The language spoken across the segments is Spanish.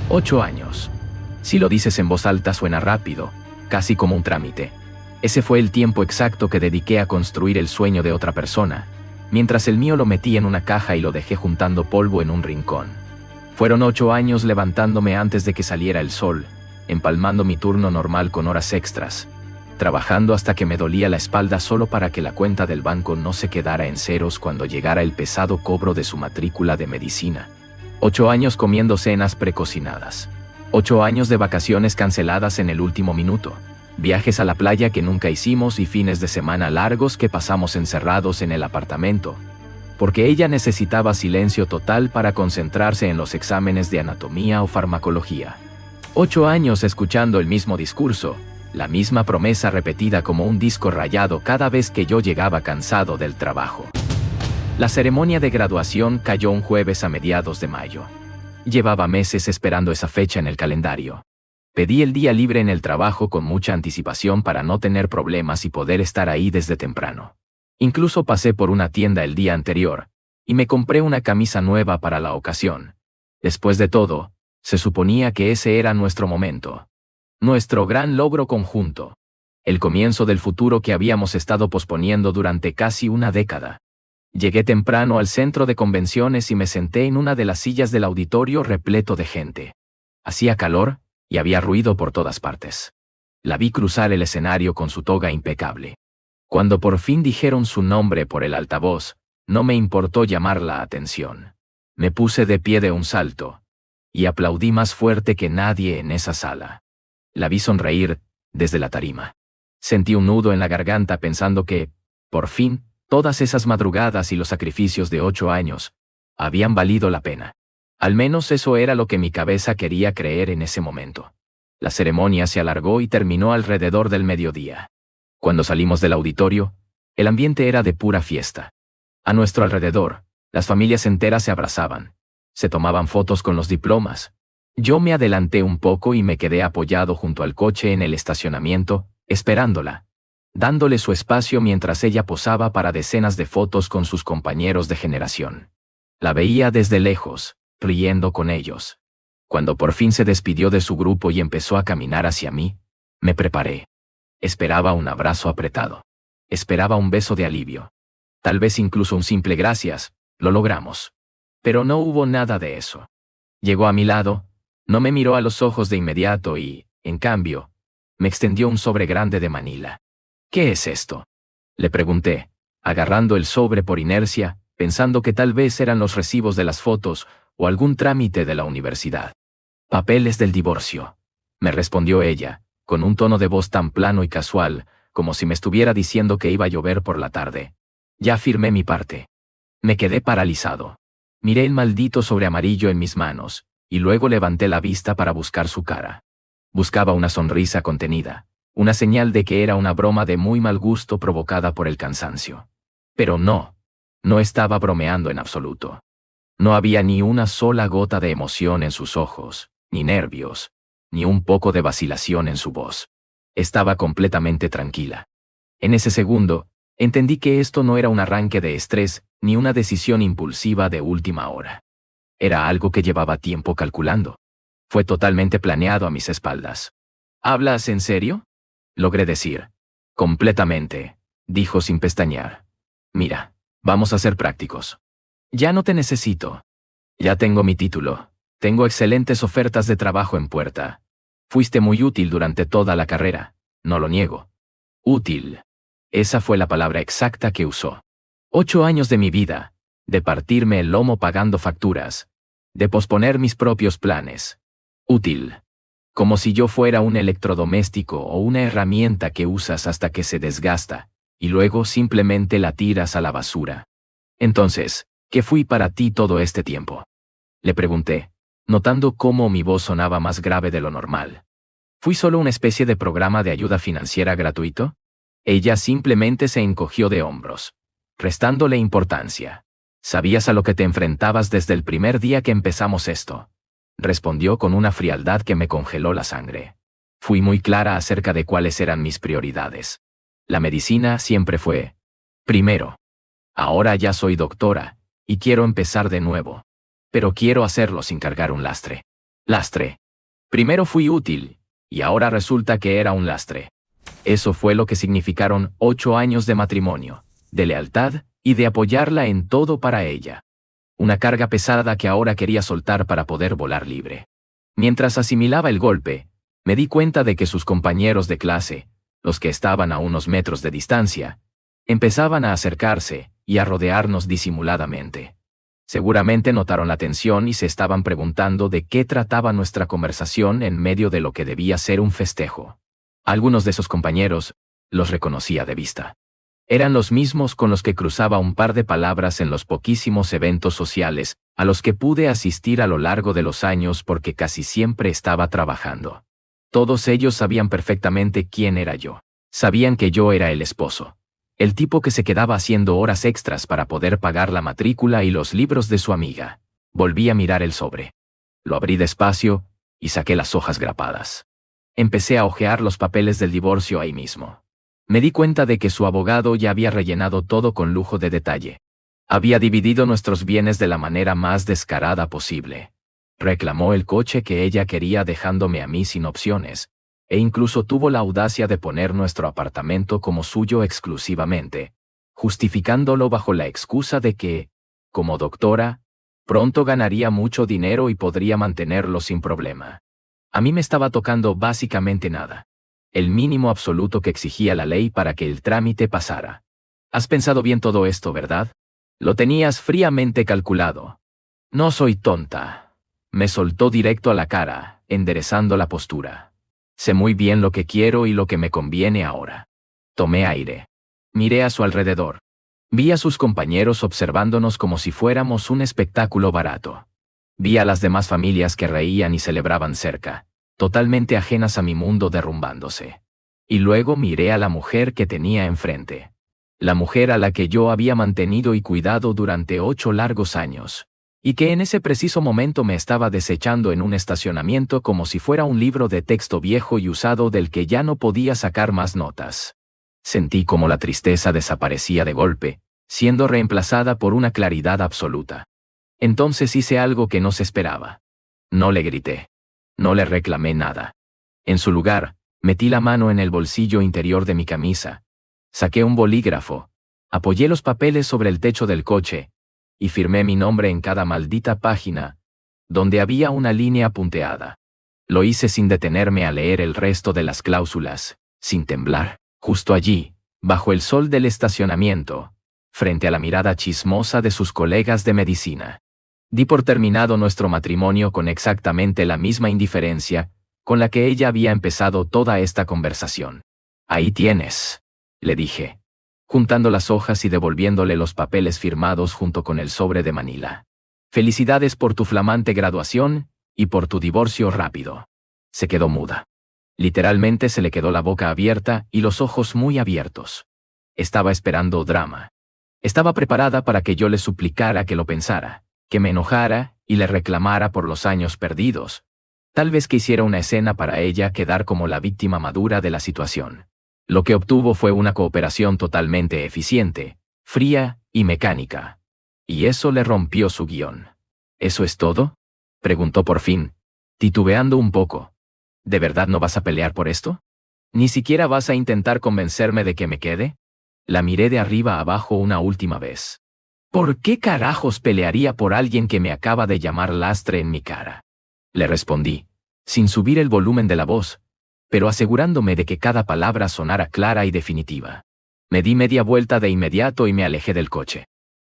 8 años. Si lo dices en voz alta suena rápido, casi como un trámite. Ese fue el tiempo exacto que dediqué a construir el sueño de otra persona, mientras el mío lo metí en una caja y lo dejé juntando polvo en un rincón. Fueron 8 años levantándome antes de que saliera el sol, empalmando mi turno normal con horas extras, trabajando hasta que me dolía la espalda solo para que la cuenta del banco no se quedara en ceros cuando llegara el pesado cobro de su matrícula de medicina. 8 años comiendo cenas precocinadas. 8 años de vacaciones canceladas en el último minuto. Viajes a la playa que nunca hicimos y fines de semana largos que pasamos encerrados en el apartamento, porque ella necesitaba silencio total para concentrarse en los exámenes de anatomía o farmacología. 8 años escuchando el mismo discurso, la misma promesa repetida como un disco rayado cada vez que yo llegaba cansado del trabajo. La ceremonia de graduación cayó un jueves a mediados de mayo. Llevaba meses esperando esa fecha en el calendario. Pedí el día libre en el trabajo con mucha anticipación para no tener problemas y poder estar ahí desde temprano. Incluso pasé por una tienda el día anterior, y me compré una camisa nueva para la ocasión. Después de todo, se suponía que ese era nuestro momento. Nuestro gran logro conjunto. El comienzo del futuro que habíamos estado posponiendo durante casi una década. Llegué temprano al centro de convenciones y me senté en una de las sillas del auditorio repleto de gente. Hacía calor, y había ruido por todas partes. La vi cruzar el escenario con su toga impecable. Cuando por fin dijeron su nombre por el altavoz, no me importó llamar la atención. Me puse de pie de un salto, y aplaudí más fuerte que nadie en esa sala. La vi sonreír desde la tarima. Sentí un nudo en la garganta pensando que, por fin, todas esas madrugadas y los sacrificios de 8 años habían valido la pena. Al menos eso era lo que mi cabeza quería creer en ese momento. La ceremonia se alargó y terminó alrededor del mediodía. Cuando salimos del auditorio, el ambiente era de pura fiesta. A nuestro alrededor, las familias enteras se abrazaban. Se tomaban fotos con los diplomas. Yo me adelanté un poco y me quedé apoyado junto al coche en el estacionamiento, esperándola, dándole su espacio mientras ella posaba para decenas de fotos con sus compañeros de generación. La veía desde lejos, riendo con ellos. Cuando por fin se despidió de su grupo y empezó a caminar hacia mí, me preparé. Esperaba un abrazo apretado. Esperaba un beso de alivio. Tal vez incluso un simple gracias, lo logramos. Pero no hubo nada de eso. Llegó a mi lado, no me miró a los ojos de inmediato y, en cambio, me extendió un sobre grande de Manila. ¿Qué es esto?, le pregunté, agarrando el sobre por inercia, pensando que tal vez eran los recibos de las fotos o algún trámite de la universidad. Papeles del divorcio, me respondió ella, con un tono de voz tan plano y casual, como si me estuviera diciendo que iba a llover por la tarde. Ya firmé mi parte. Me quedé paralizado. Miré el maldito sobre amarillo en mis manos, y luego levanté la vista para buscar su cara. Buscaba una sonrisa contenida, una señal de que era una broma de muy mal gusto provocada por el cansancio. Pero no estaba bromeando en absoluto. No había ni una sola gota de emoción en sus ojos, ni nervios, ni un poco de vacilación en su voz. Estaba completamente tranquila. En ese segundo, entendí que esto no era un arranque de estrés, ni una decisión impulsiva de última hora. Era algo que llevaba tiempo calculando. Fue totalmente planeado a mis espaldas. ¿Hablas en serio?, logré decir. Completamente, dijo sin pestañear. Mira, vamos a ser prácticos. Ya no te necesito. Ya tengo mi título. Tengo excelentes ofertas de trabajo en puerta. Fuiste muy útil durante toda la carrera, no lo niego. Útil. Esa fue la palabra exacta que usó. 8 años de mi vida, de partirme el lomo pagando facturas, de posponer mis propios planes. Útil. Como si yo fuera un electrodoméstico o una herramienta que usas hasta que se desgasta, y luego simplemente la tiras a la basura. Entonces, ¿qué fui para ti todo este tiempo?, le pregunté, notando cómo mi voz sonaba más grave de lo normal. ¿Fui solo una especie de programa de ayuda financiera gratuito? Ella simplemente se encogió de hombros, restándole importancia. Sabías a lo que te enfrentabas desde el primer día que empezamos esto, respondió con una frialdad que me congeló la sangre. Fui muy clara acerca de cuáles eran mis prioridades. La medicina siempre fue primero. Ahora ya soy doctora, y quiero empezar de nuevo. Pero quiero hacerlo sin cargar un lastre. Lastre. Primero fui útil, y ahora resulta que era un lastre. Eso fue lo que significaron 8 años de matrimonio, de lealtad y de apoyarla en todo para ella. Una carga pesada que ahora quería soltar para poder volar libre. Mientras asimilaba el golpe, me di cuenta de que sus compañeros de clase, los que estaban a unos metros de distancia, empezaban a acercarse y a rodearnos disimuladamente. Seguramente notaron la tensión y se estaban preguntando de qué trataba nuestra conversación en medio de lo que debía ser un festejo. Algunos de esos compañeros los reconocía de vista. Eran los mismos con los que cruzaba un par de palabras en los poquísimos eventos sociales a los que pude asistir a lo largo de los años porque casi siempre estaba trabajando. Todos ellos sabían perfectamente quién era yo. Sabían que yo era el esposo. El tipo que se quedaba haciendo horas extras para poder pagar la matrícula y los libros de su amiga. Volví a mirar el sobre. Lo abrí despacio y saqué las hojas grapadas. Empecé a hojear los papeles del divorcio ahí mismo. Me di cuenta de que su abogado ya había rellenado todo con lujo de detalle. Había dividido nuestros bienes de la manera más descarada posible. Reclamó el coche que ella quería dejándome a mí sin opciones, e incluso tuvo la audacia de poner nuestro apartamento como suyo exclusivamente, justificándolo bajo la excusa de que, como doctora, pronto ganaría mucho dinero y podría mantenerlo sin problema. A mí me estaba tocando básicamente nada. El mínimo absoluto que exigía la ley para que el trámite pasara. Has pensado bien todo esto, ¿verdad? Lo tenías fríamente calculado. No soy tonta. Me soltó directo a la cara, enderezando la postura. Sé muy bien lo que quiero y lo que me conviene ahora. Tomé aire. Miré a su alrededor. Vi a sus compañeros observándonos como si fuéramos un espectáculo barato. Vi a las demás familias que reían y celebraban cerca, totalmente ajenas a mi mundo derrumbándose. Y luego miré a la mujer que tenía enfrente. La mujer a la que yo había mantenido y cuidado durante 8 largos años. Y que en ese preciso momento me estaba desechando en un estacionamiento como si fuera un libro de texto viejo y usado del que ya no podía sacar más notas. Sentí como la tristeza desaparecía de golpe, siendo reemplazada por una claridad absoluta. Entonces hice algo que no se esperaba. No le grité. No le reclamé nada. En su lugar, metí la mano en el bolsillo interior de mi camisa. Saqué un bolígrafo. Apoyé los papeles sobre el techo del coche y firmé mi nombre en cada maldita página, donde había una línea punteada. Lo hice sin detenerme a leer el resto de las cláusulas, sin temblar, justo allí, bajo el sol del estacionamiento, frente a la mirada chismosa de sus colegas de medicina. Di por terminado nuestro matrimonio con exactamente la misma indiferencia con la que ella había empezado toda esta conversación. Ahí tienes, le dije, juntando las hojas y devolviéndole los papeles firmados junto con el sobre de Manila. Felicidades por tu flamante graduación y por tu divorcio rápido. Se quedó muda. Literalmente se le quedó la boca abierta y los ojos muy abiertos. Estaba esperando drama. Estaba preparada para que yo le suplicara que lo pensara, que me enojara y le reclamara por los años perdidos. Tal vez que hiciera una escena para ella quedar como la víctima madura de la situación. Lo que obtuvo fue una cooperación totalmente eficiente, fría y mecánica. Y eso le rompió su guión. ¿Eso es todo?, preguntó por fin, titubeando un poco. ¿De verdad no vas a pelear por esto? ¿Ni siquiera vas a intentar convencerme de que me quede? La miré de arriba a abajo una última vez. ¿Por qué carajos pelearía por alguien que me acaba de llamar lastre en mi cara? Le respondí, sin subir el volumen de la voz, pero asegurándome de que cada palabra sonara clara y definitiva. Me di media vuelta de inmediato y me alejé del coche.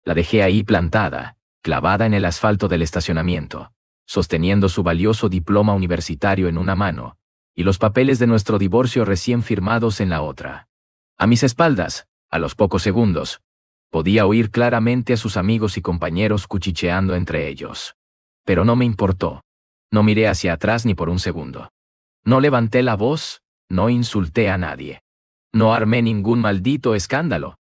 La dejé ahí plantada, clavada en el asfalto del estacionamiento, sosteniendo su valioso diploma universitario en una mano, y los papeles de nuestro divorcio recién firmados en la otra. A mis espaldas, a los pocos segundos, podía oír claramente a sus amigos y compañeros cuchicheando entre ellos. Pero no me importó. No miré hacia atrás ni por un segundo. No levanté la voz, no insulté a nadie. No armé ningún maldito escándalo.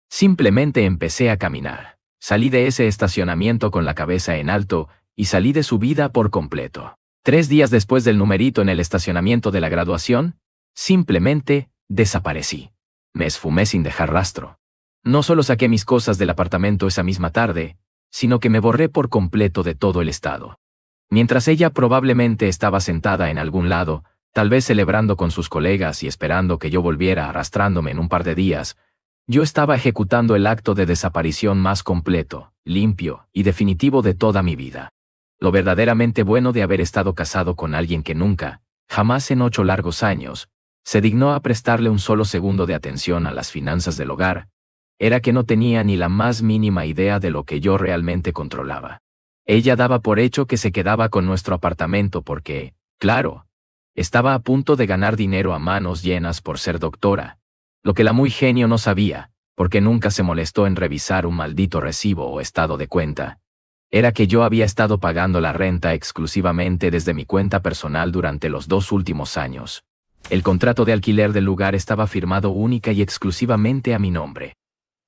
Simplemente empecé a caminar. Salí de ese estacionamiento con la cabeza en alto y salí de su vida por completo. 3 días después del numerito en el estacionamiento de la graduación, simplemente desaparecí. Me esfumé sin dejar rastro. No solo saqué mis cosas del apartamento esa misma tarde, sino que me borré por completo de todo el estado. Mientras ella probablemente estaba sentada en algún lado, tal vez celebrando con sus colegas y esperando que yo volviera arrastrándome en un par de días, yo estaba ejecutando el acto de desaparición más completo, limpio y definitivo de toda mi vida. Lo verdaderamente bueno de haber estado casado con alguien que nunca, jamás en 8 largos años, se dignó a prestarle un solo segundo de atención a las finanzas del hogar, era que no tenía ni la más mínima idea de lo que yo realmente controlaba. Ella daba por hecho que se quedaba con nuestro apartamento porque, claro, estaba a punto de ganar dinero a manos llenas por ser doctora, lo que la muy genio no sabía, porque nunca se molestó en revisar un maldito recibo o estado de cuenta, era que yo había estado pagando la renta exclusivamente desde mi cuenta personal durante los 2 últimos años. El contrato de alquiler del lugar estaba firmado única y exclusivamente a mi nombre.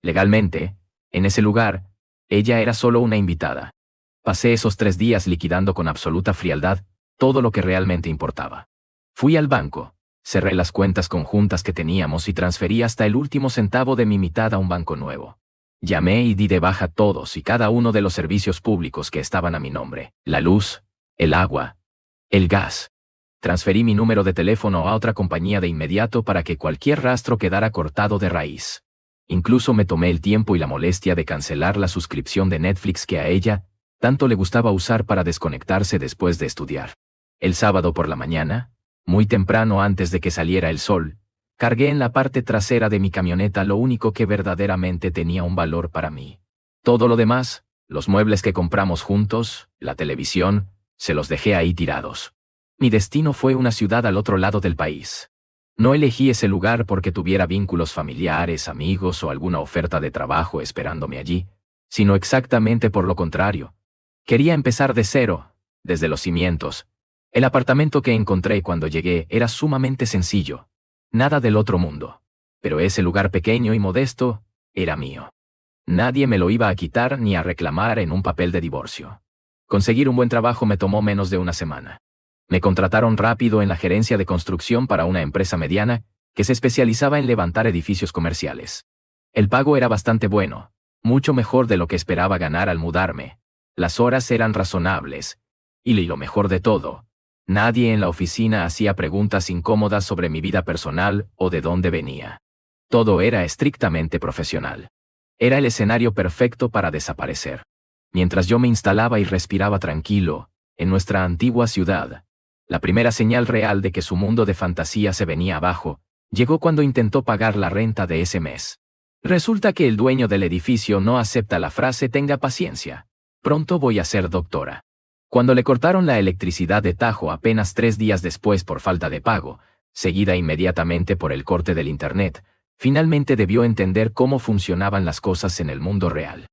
Legalmente, en ese lugar, ella era solo una invitada. Pasé esos 3 días liquidando con absoluta frialdad todo lo que realmente importaba. Fui al banco, cerré las cuentas conjuntas que teníamos y transferí hasta el último centavo de mi mitad a un banco nuevo. Llamé y di de baja todos y cada uno de los servicios públicos que estaban a mi nombre: la luz, el agua, el gas. Transferí mi número de teléfono a otra compañía de inmediato para que cualquier rastro quedara cortado de raíz. Incluso me tomé el tiempo y la molestia de cancelar la suscripción de Netflix que a ella tanto le gustaba usar para desconectarse después de estudiar. El sábado por la mañana, muy temprano antes de que saliera el sol, cargué en la parte trasera de mi camioneta lo único que verdaderamente tenía un valor para mí. Todo lo demás, los muebles que compramos juntos, la televisión, se los dejé ahí tirados. Mi destino fue una ciudad al otro lado del país. No elegí ese lugar porque tuviera vínculos familiares, amigos o alguna oferta de trabajo esperándome allí, sino exactamente por lo contrario. Quería empezar de cero, desde los cimientos. El apartamento que encontré cuando llegué era sumamente sencillo. Nada del otro mundo. Pero ese lugar pequeño y modesto era mío. Nadie me lo iba a quitar ni a reclamar en un papel de divorcio. Conseguir un buen trabajo me tomó menos de una semana. Me contrataron rápido en la gerencia de construcción para una empresa mediana que se especializaba en levantar edificios comerciales. El pago era bastante bueno, mucho mejor de lo que esperaba ganar al mudarme. Las horas eran razonables. Y lo mejor de todo, nadie en la oficina hacía preguntas incómodas sobre mi vida personal o de dónde venía. Todo era estrictamente profesional. Era el escenario perfecto para desaparecer. Mientras yo me instalaba y respiraba tranquilo, en nuestra antigua ciudad, la primera señal real de que su mundo de fantasía se venía abajo, llegó cuando intentó pagar la renta de ese mes. Resulta que el dueño del edificio no acepta la frase «tenga paciencia. Pronto voy a ser doctora». Cuando le cortaron la electricidad de tajo apenas 3 días después por falta de pago, seguida inmediatamente por el corte del internet, finalmente debió entender cómo funcionaban las cosas en el mundo real.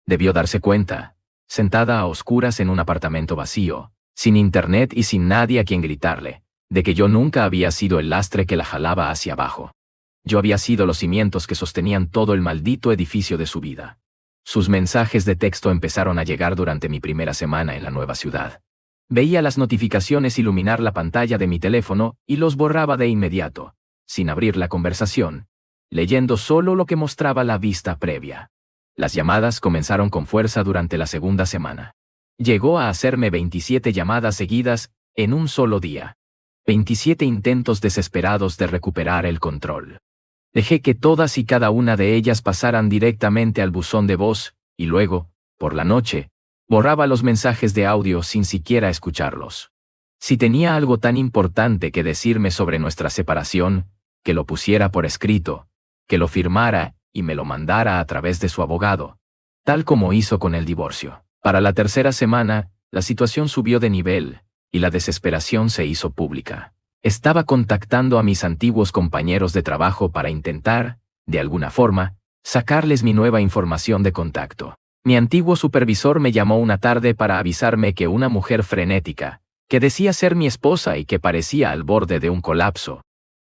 Debió darse cuenta, sentada a oscuras en un apartamento vacío, sin internet y sin nadie a quien gritarle, de que yo nunca había sido el lastre que la jalaba hacia abajo. Yo había sido los cimientos que sostenían todo el maldito edificio de su vida. Sus mensajes de texto empezaron a llegar durante mi primera semana en la nueva ciudad. Veía las notificaciones iluminar la pantalla de mi teléfono y los borraba de inmediato, sin abrir la conversación, leyendo solo lo que mostraba la vista previa. Las llamadas comenzaron con fuerza durante la segunda semana. Llegó a hacerme 27 llamadas seguidas en un solo día. 27 intentos desesperados de recuperar el control. Dejé que todas y cada una de ellas pasaran directamente al buzón de voz, y luego, por la noche, borraba los mensajes de audio sin siquiera escucharlos. Si tenía algo tan importante que decirme sobre nuestra separación, que lo pusiera por escrito, que lo firmara y me lo mandara a través de su abogado, tal como hizo con el divorcio. Para la tercera semana, la situación subió de nivel, y la desesperación se hizo pública. Estaba contactando a mis antiguos compañeros de trabajo para intentar, de alguna forma, sacarles mi nueva información de contacto. Mi antiguo supervisor me llamó una tarde para avisarme que una mujer frenética, que decía ser mi esposa y que parecía al borde de un colapso,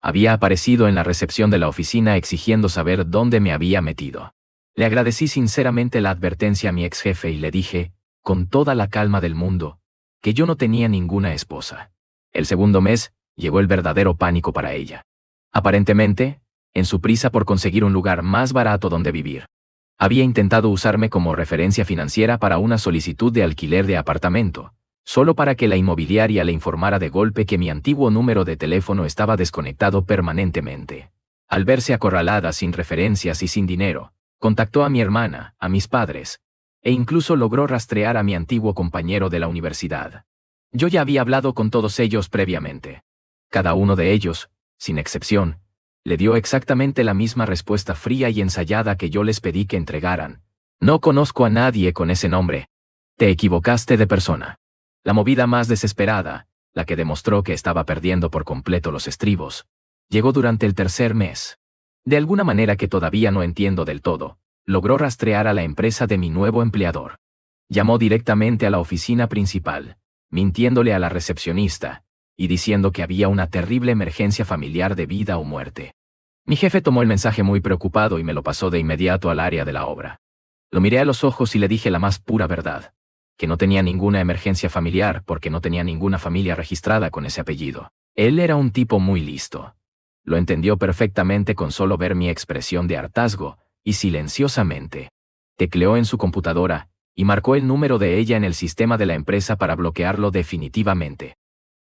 había aparecido en la recepción de la oficina exigiendo saber dónde me había metido. Le agradecí sinceramente la advertencia a mi ex jefe y le dije, con toda la calma del mundo, que yo no tenía ninguna esposa. El segundo mes, llegó el verdadero pánico para ella. Aparentemente, en su prisa por conseguir un lugar más barato donde vivir, había intentado usarme como referencia financiera para una solicitud de alquiler de apartamento, solo para que la inmobiliaria le informara de golpe que mi antiguo número de teléfono estaba desconectado permanentemente. Al verse acorralada sin referencias y sin dinero, contactó a mi hermana, a mis padres, e incluso logró rastrear a mi antiguo compañero de la universidad. Yo ya había hablado con todos ellos previamente. Cada uno de ellos, sin excepción, le dio exactamente la misma respuesta fría y ensayada que yo les pedí que entregaran. No conozco a nadie con ese nombre. Te equivocaste de persona. La movida más desesperada, la que demostró que estaba perdiendo por completo los estribos, llegó durante el tercer mes. De alguna manera que todavía no entiendo del todo, logró rastrear a la empresa de mi nuevo empleador. Llamó directamente a la oficina principal, mintiéndole a la recepcionista, y diciendo que había una terrible emergencia familiar de vida o muerte. Mi jefe tomó el mensaje muy preocupado y me lo pasó de inmediato al área de la obra. Lo miré a los ojos y le dije la más pura verdad, que no tenía ninguna emergencia familiar porque no tenía ninguna familia registrada con ese apellido. Él era un tipo muy listo. Lo entendió perfectamente con solo ver mi expresión de hartazgo, y silenciosamente tecleó en su computadora y marcó el número de ella en el sistema de la empresa para bloquearlo definitivamente.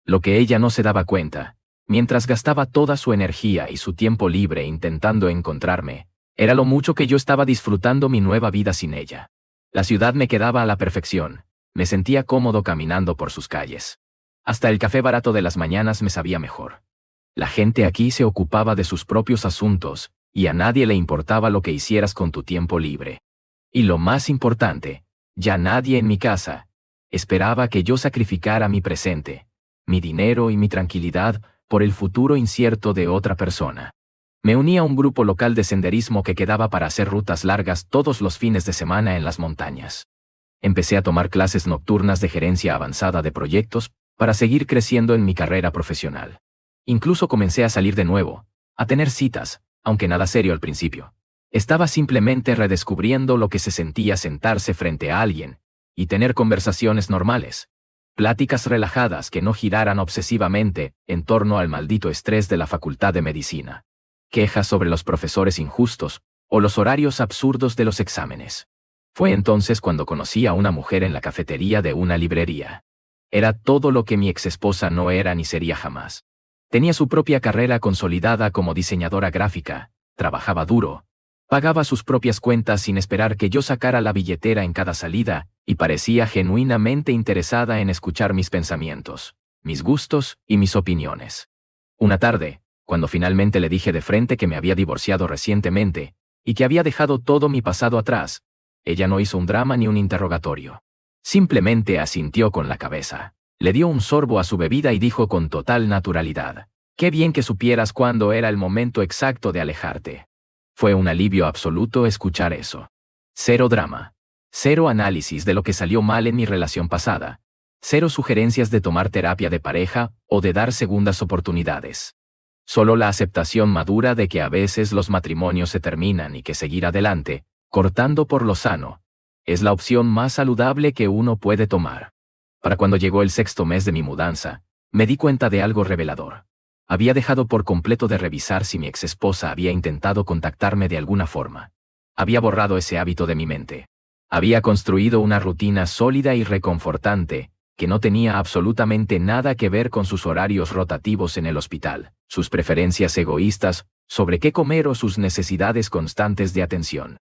Lo que ella no se daba cuenta, mientras gastaba toda su energía y su tiempo libre intentando encontrarme, era lo mucho que yo estaba disfrutando mi nueva vida sin ella. La ciudad me quedaba a la perfección, me sentía cómodo caminando por sus calles. Hasta el café barato de las mañanas me sabía mejor. La gente aquí se ocupaba de sus propios asuntos, y a nadie le importaba lo que hicieras con tu tiempo libre. Y lo más importante, ya nadie en mi casa esperaba que yo sacrificara mi presente, mi dinero y mi tranquilidad por el futuro incierto de otra persona. Me uní a un grupo local de senderismo que quedaba para hacer rutas largas todos los fines de semana en las montañas. Empecé a tomar clases nocturnas de gerencia avanzada de proyectos para seguir creciendo en mi carrera profesional. Incluso comencé a salir de nuevo, a tener citas, aunque nada serio al principio. Estaba simplemente redescubriendo lo que se sentía sentarse frente a alguien y tener conversaciones normales. Pláticas relajadas que no giraran obsesivamente en torno al maldito estrés de la Facultad de Medicina. Quejas sobre los profesores injustos o los horarios absurdos de los exámenes. Fue entonces cuando conocí a una mujer en la cafetería de una librería. Era todo lo que mi exesposa no era ni sería jamás. Tenía su propia carrera consolidada como diseñadora gráfica, trabajaba duro, pagaba sus propias cuentas sin esperar que yo sacara la billetera en cada salida, y parecía genuinamente interesada en escuchar mis pensamientos, mis gustos y mis opiniones. Una tarde, cuando finalmente le dije de frente que me había divorciado recientemente, y que había dejado todo mi pasado atrás, ella no hizo un drama ni un interrogatorio. Simplemente asintió con la cabeza. Le dio un sorbo a su bebida y dijo con total naturalidad: «Qué bien que supieras cuándo era el momento exacto de alejarte». Fue un alivio absoluto escuchar eso. Cero drama. Cero análisis de lo que salió mal en mi relación pasada. Cero sugerencias de tomar terapia de pareja o de dar segundas oportunidades. Solo la aceptación madura de que a veces los matrimonios se terminan y que seguir adelante, cortando por lo sano, es la opción más saludable que uno puede tomar. Para cuando llegó el 6º mes de mi mudanza, me di cuenta de algo revelador. Había dejado por completo de revisar si mi exesposa había intentado contactarme de alguna forma. Había borrado ese hábito de mi mente. Había construido una rutina sólida y reconfortante, que no tenía absolutamente nada que ver con sus horarios rotativos en el hospital, sus preferencias egoístas sobre qué comer o sus necesidades constantes de atención.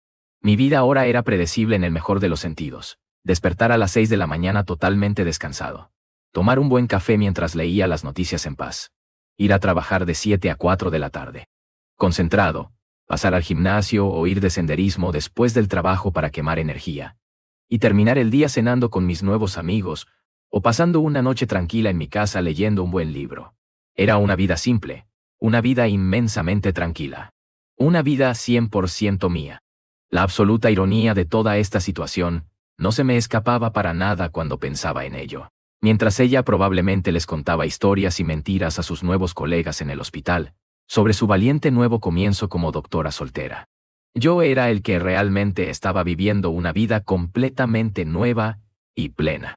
Mi vida ahora era predecible en el mejor de los sentidos. Despertar a las 6 de la mañana totalmente descansado. Tomar un buen café mientras leía las noticias en paz. Ir a trabajar de 7 a 4 de la tarde. Concentrado. Pasar al gimnasio o ir de senderismo después del trabajo para quemar energía. Y terminar el día cenando con mis nuevos amigos o pasando una noche tranquila en mi casa leyendo un buen libro. Era una vida simple. Una vida inmensamente tranquila. Una vida 100% mía. La absoluta ironía de toda esta situación no se me escapaba para nada cuando pensaba en ello. Mientras ella probablemente les contaba historias y mentiras a sus nuevos colegas en el hospital, sobre su valiente nuevo comienzo como doctora soltera. Yo era el que realmente estaba viviendo una vida completamente nueva y plena.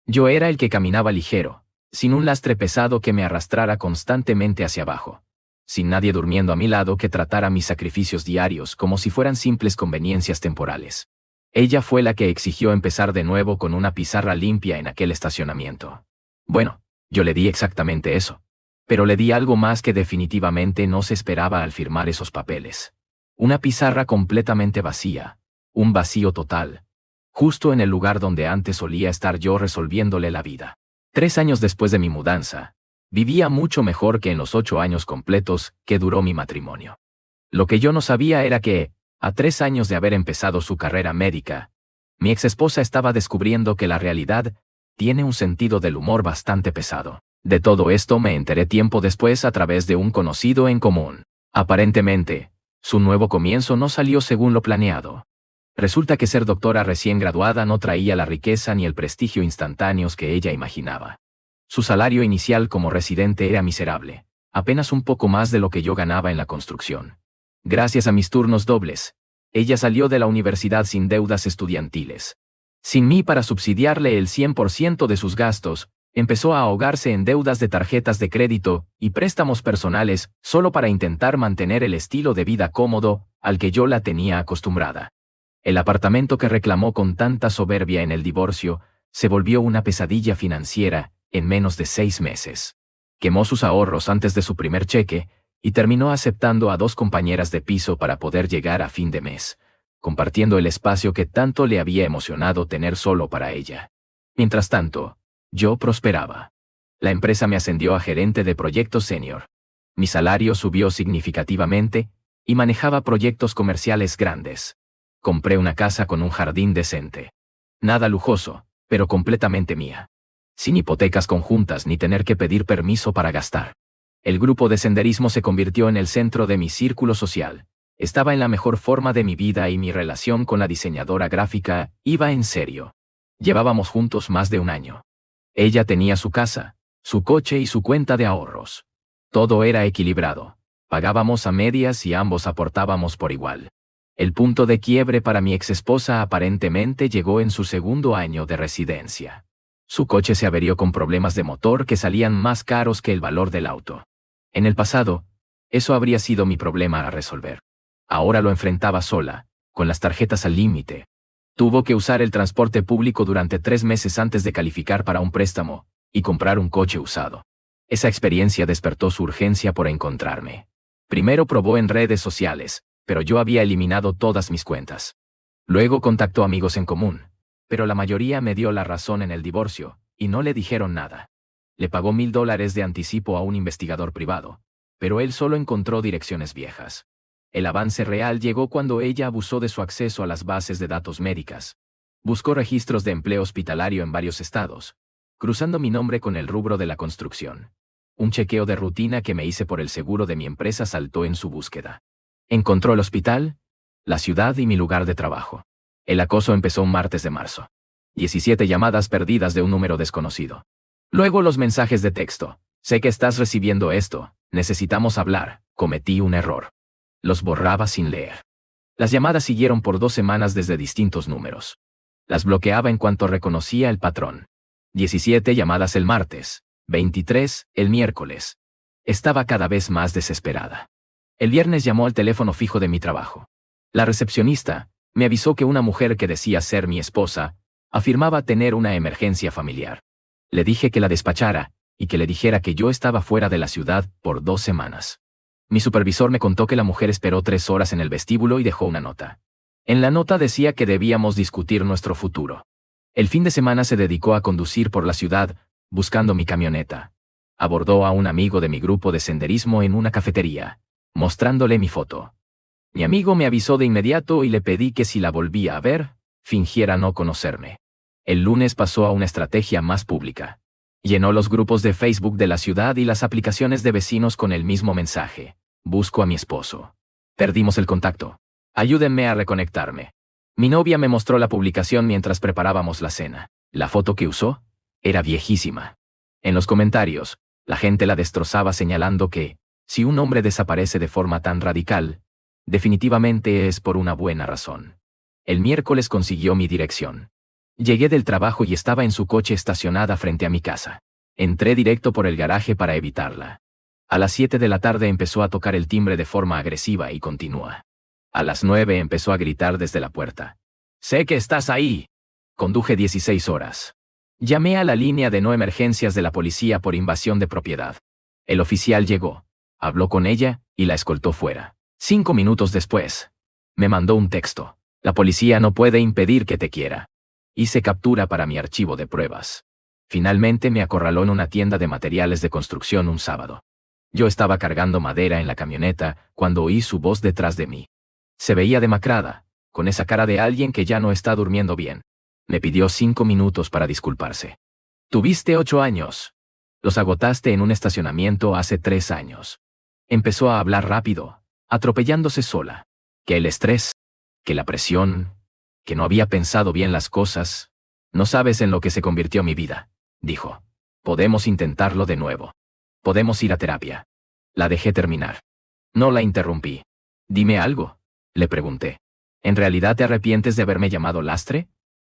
Yo era el que caminaba ligero, sin un lastre pesado que me arrastrara constantemente hacia abajo, sin nadie durmiendo a mi lado que tratara mis sacrificios diarios como si fueran simples conveniencias temporales. Ella fue la que exigió empezar de nuevo con una pizarra limpia en aquel estacionamiento. Bueno, yo le di exactamente eso. Pero le di algo más que definitivamente no se esperaba al firmar esos papeles. Una pizarra completamente vacía. Un vacío total. Justo en el lugar donde antes solía estar yo resolviéndole la vida. 3 años después de mi mudanza, vivía mucho mejor que en los 8 años completos que duró mi matrimonio. Lo que yo no sabía era que, a 3 años de haber empezado su carrera médica, mi exesposa estaba descubriendo que la realidad tiene un sentido del humor bastante pesado. De todo esto me enteré tiempo después a través de un conocido en común. Aparentemente, su nuevo comienzo no salió según lo planeado. Resulta que ser doctora recién graduada no traía la riqueza ni el prestigio instantáneos que ella imaginaba. Su salario inicial como residente era miserable, apenas un poco más de lo que yo ganaba en la construcción. Gracias a mis turnos dobles, ella salió de la universidad sin deudas estudiantiles. Sin mí para subsidiarle el 100% de sus gastos, empezó a ahogarse en deudas de tarjetas de crédito y préstamos personales solo para intentar mantener el estilo de vida cómodo al que yo la tenía acostumbrada. El apartamento que reclamó con tanta soberbia en el divorcio se volvió una pesadilla financiera en menos de 6 meses. Quemó sus ahorros antes de su primer cheque y terminó aceptando a 2 compañeras de piso para poder llegar a fin de mes, compartiendo el espacio que tanto le había emocionado tener solo para ella. Mientras tanto, yo prosperaba. La empresa me ascendió a gerente de proyectos senior. Mi salario subió significativamente y manejaba proyectos comerciales grandes. Compré una casa con un jardín decente. Nada lujoso, pero completamente mía. Sin hipotecas conjuntas ni tener que pedir permiso para gastar. El grupo de senderismo se convirtió en el centro de mi círculo social. Estaba en la mejor forma de mi vida y mi relación con la diseñadora gráfica iba en serio. Llevábamos juntos más de 1 año. Ella tenía su casa, su coche y su cuenta de ahorros. Todo era equilibrado. Pagábamos a medias y ambos aportábamos por igual. El punto de quiebre para mi exesposa aparentemente llegó en su 2.º año de residencia. Su coche se averió con problemas de motor que salían más caros que el valor del auto. En el pasado, eso habría sido mi problema a resolver. Ahora lo enfrentaba sola, con las tarjetas al límite. Tuvo que usar el transporte público durante 3 meses antes de calificar para un préstamo y comprar un coche usado. Esa experiencia despertó su urgencia por encontrarme. Primero probó en redes sociales, pero yo había eliminado todas mis cuentas. Luego contactó amigos en común, pero la mayoría me dio la razón en el divorcio, y no le dijeron nada. Le pagó $1,000 de anticipo a un investigador privado, pero él solo encontró direcciones viejas. El avance real llegó cuando ella abusó de su acceso a las bases de datos médicas. Buscó registros de empleo hospitalario en varios estados, cruzando mi nombre con el rubro de la construcción. Un chequeo de rutina que me hice por el seguro de mi empresa saltó en su búsqueda. Encontró el hospital, la ciudad y mi lugar de trabajo. El acoso empezó un martes de marzo. 17 llamadas perdidas de un número desconocido. Luego los mensajes de texto. Sé que estás recibiendo esto, necesitamos hablar, cometí un error. Los borraba sin leer. Las llamadas siguieron por 2 semanas desde distintos números. Las bloqueaba en cuanto reconocía el patrón. 17 llamadas el martes, 23 el miércoles. Estaba cada vez más desesperada. El viernes llamó al teléfono fijo de mi trabajo. La recepcionista me avisó que una mujer que decía ser mi esposa afirmaba tener una emergencia familiar. Le dije que la despachara y que le dijera que yo estaba fuera de la ciudad por 2 semanas. Mi supervisor me contó que la mujer esperó 3 horas en el vestíbulo y dejó una nota. En la nota decía que debíamos discutir nuestro futuro. El fin de semana se dedicó a conducir por la ciudad, buscando mi camioneta. Abordó a un amigo de mi grupo de senderismo en una cafetería, mostrándole mi foto. Mi amigo me avisó de inmediato y le pedí que si la volvía a ver, fingiera no conocerme. El lunes pasó a una estrategia más pública. Llenó los grupos de Facebook de la ciudad y las aplicaciones de vecinos con el mismo mensaje. Busco a mi esposo. Perdimos el contacto. Ayúdenme a reconectarme. Mi novia me mostró la publicación mientras preparábamos la cena. La foto que usó era viejísima. En los comentarios, la gente la destrozaba señalando que, si un hombre desaparece de forma tan radical, definitivamente es por una buena razón. El miércoles consiguió mi dirección. Llegué del trabajo y estaba en su coche estacionada frente a mi casa. Entré directo por el garaje para evitarla. A las 7 de la tarde empezó a tocar el timbre de forma agresiva y continua. A las 9 empezó a gritar desde la puerta. Sé que estás ahí. Conduje 16 horas. Llamé a la línea de no emergencias de la policía por invasión de propiedad. El oficial llegó, habló con ella y la escoltó fuera. 5 minutos después, me mandó un texto. La policía no puede impedir que te quiera. Hice captura para mi archivo de pruebas. Finalmente me acorraló en una tienda de materiales de construcción un sábado. Yo estaba cargando madera en la camioneta cuando oí su voz detrás de mí. Se veía demacrada, con esa cara de alguien que ya no está durmiendo bien. Me pidió 5 minutos para disculparse. Tuviste 8 años. Los agotaste en un estacionamiento hace 3 años. Empezó a hablar rápido, atropellándose sola. Que el estrés, que la presión, que no había pensado bien las cosas. No sabes en lo que se convirtió mi vida, dijo. Podemos intentarlo de nuevo. Podemos ir a terapia. La dejé terminar. No la interrumpí. Dime algo, le pregunté. ¿En realidad te arrepientes de haberme llamado lastre?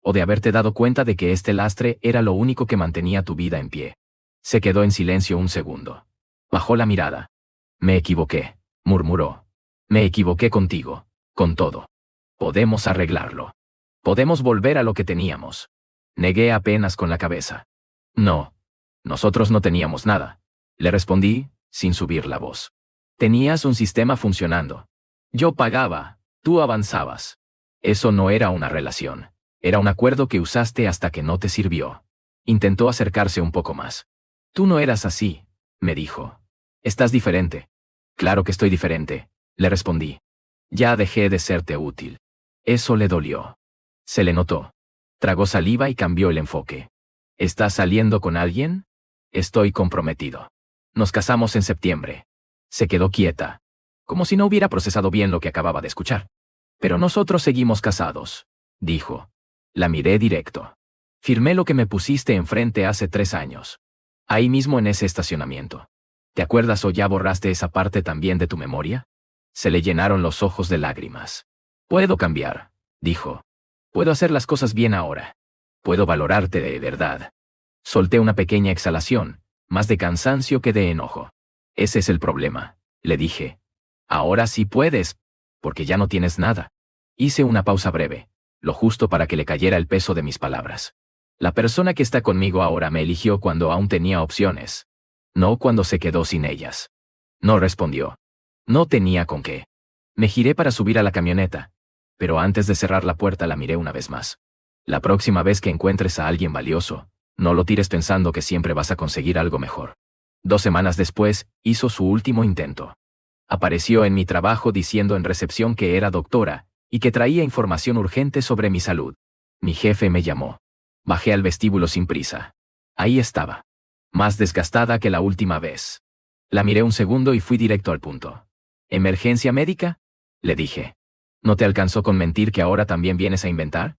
¿O de haberte dado cuenta de que este lastre era lo único que mantenía tu vida en pie? Se quedó en silencio un segundo. Bajó la mirada. Me equivoqué, murmuró. Me equivoqué contigo, con todo. Podemos arreglarlo. Podemos volver a lo que teníamos. Negué apenas con la cabeza. No. Nosotros no teníamos nada. Le respondí, sin subir la voz. Tenías un sistema funcionando. Yo pagaba, tú avanzabas. Eso no era una relación. Era un acuerdo que usaste hasta que no te sirvió. Intentó acercarse un poco más. Tú no eras así, me dijo. Estás diferente. Claro que estoy diferente, le respondí. Ya dejé de serte útil. Eso le dolió. Se le notó. Tragó saliva y cambió el enfoque. ¿Estás saliendo con alguien? Estoy comprometido. Nos casamos en septiembre. Se quedó quieta, como si no hubiera procesado bien lo que acababa de escuchar. Pero nosotros seguimos casados, dijo. La miré directo. Firmé lo que me pusiste enfrente hace 3 años. Ahí mismo en ese estacionamiento. ¿Te acuerdas o ya borraste esa parte también de tu memoria? Se le llenaron los ojos de lágrimas. Puedo cambiar, dijo. Puedo hacer las cosas bien ahora. Puedo valorarte de verdad. Solté una pequeña exhalación, más de cansancio que de enojo. Ese es el problema, le dije. Ahora sí puedes, porque ya no tienes nada. Hice una pausa breve, lo justo para que le cayera el peso de mis palabras. La persona que está conmigo ahora me eligió cuando aún tenía opciones, no cuando se quedó sin ellas. No respondió. No tenía con qué. Me giré para subir a la camioneta, pero antes de cerrar la puerta la miré una vez más. La próxima vez que encuentres a alguien valioso, no lo tires pensando que siempre vas a conseguir algo mejor. 2 semanas después, hizo su último intento. Apareció en mi trabajo diciendo en recepción que era doctora y que traía información urgente sobre mi salud. Mi jefe me llamó. Bajé al vestíbulo sin prisa. Ahí estaba. Más desgastada que la última vez. La miré un segundo y fui directo al punto. ¿Emergencia médica?, le dije. ¿No te alcanzó con mentir que ahora también vienes a inventar?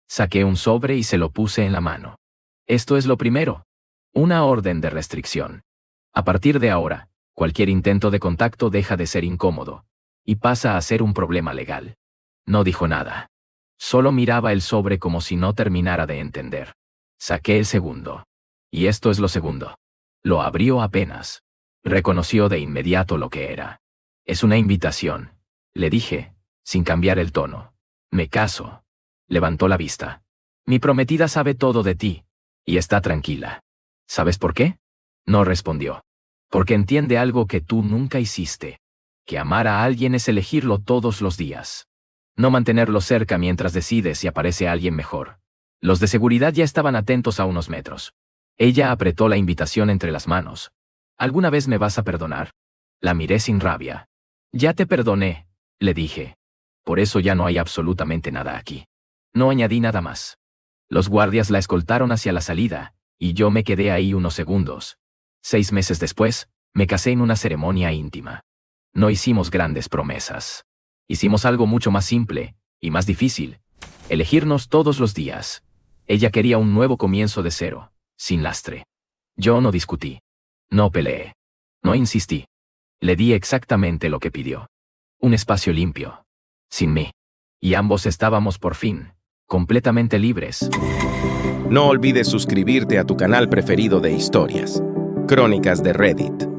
Saqué un sobre y se lo puse en la mano. Esto es lo primero. Una orden de restricción. A partir de ahora, cualquier intento de contacto deja de ser incómodo y pasa a ser un problema legal. No dijo nada. Solo miraba el sobre como si no terminara de entender. Saqué el segundo. Y esto es lo segundo. Lo abrió apenas. Reconoció de inmediato lo que era. Es una invitación, le dije, sin cambiar el tono. Me caso. Levantó la vista. Mi prometida sabe todo de ti, y está tranquila. ¿Sabes por qué? No respondió. Porque entiende algo que tú nunca hiciste. Que amar a alguien es elegirlo todos los días. No mantenerlo cerca mientras decides si aparece alguien mejor. Los de seguridad ya estaban atentos a unos metros. Ella apretó la invitación entre las manos. ¿Alguna vez me vas a perdonar? La miré sin rabia. Ya te perdoné, le dije. Por eso ya no hay absolutamente nada aquí. No añadí nada más. Los guardias la escoltaron hacia la salida, y yo me quedé ahí unos segundos. 6 meses después, me casé en una ceremonia íntima. No hicimos grandes promesas. Hicimos algo mucho más simple, y más difícil. Elegirnos todos los días. Ella quería un nuevo comienzo de cero, sin lastre. Yo no discutí. No peleé. No insistí. Le di exactamente lo que pidió. Un espacio limpio. Sin mí. Y ambos estábamos por fin, completamente libres. No olvides suscribirte a tu canal preferido de historias. Crónicas de Reddit.